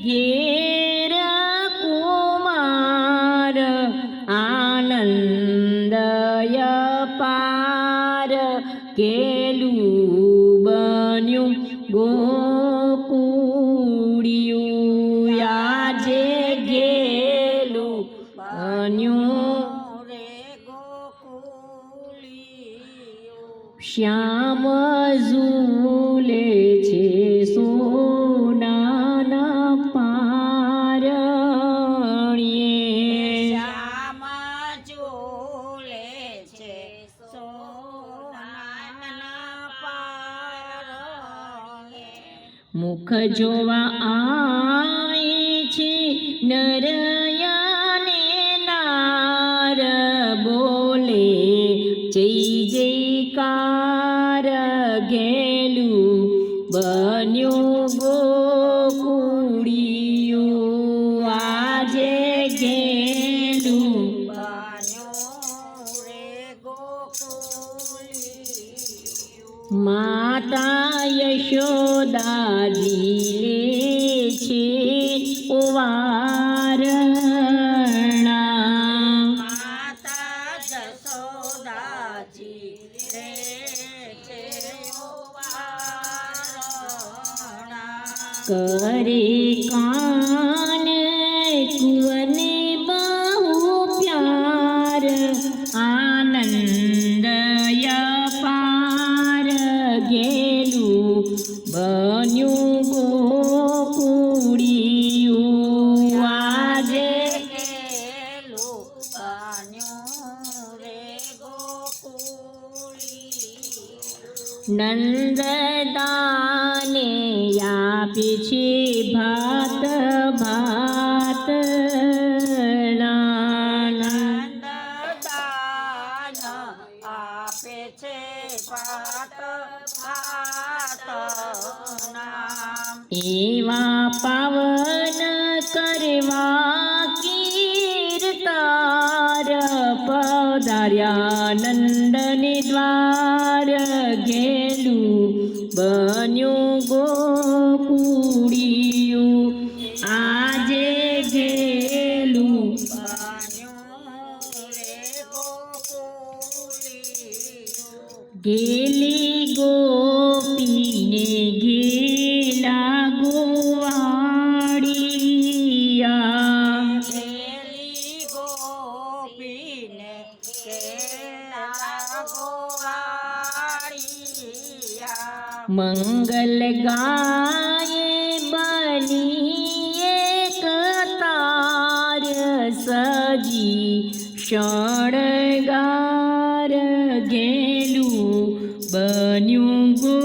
ઘેર કુમાર આનંદય પાર કેલું બન્યું ગોકુળિયું આજે ગેલું બન્યું શ્યામ ઝૂલે છે સોનાના પારણ્યે શ્યામ ઝૂલે છે સોનાના પારણ્યે મુખ જોવા આવે છે નરયાને નાર બોલે જય જયકાર ગેલું બન્યું ગોકુળિયું આજે ગેલું બન્યું રે ગોકુળિયું માતા યશોદાજી લે છે ઓવારણા માતા જશોદાજી રે છે ઓવારણા કરે કાન કુવને બહુ પ્યાર આનંદય પાર ગેલું બન્યું ગોકુળિયું આજે ગેલું બન્યું રે ગોકુળિયું નંદદાને આપે છે ભાત ભાત નંદદાન આપે છે ભાત ભાતનામ એવા પાવન કરવા કીર્તાર પધાર્યા નંદને દ્વાર ગેલું બન્યું ગોકુળિયું આજે ગેલું બન્યું રે ગોકુળિયું ગેલી ગોપીને ગેલા ગોવાળિયા ગેલી ગોપીને કેલા ગોવાળિયા મંગલ ગાયે બની એક તાર સજી શણગાર ગેલું બન્યું ગો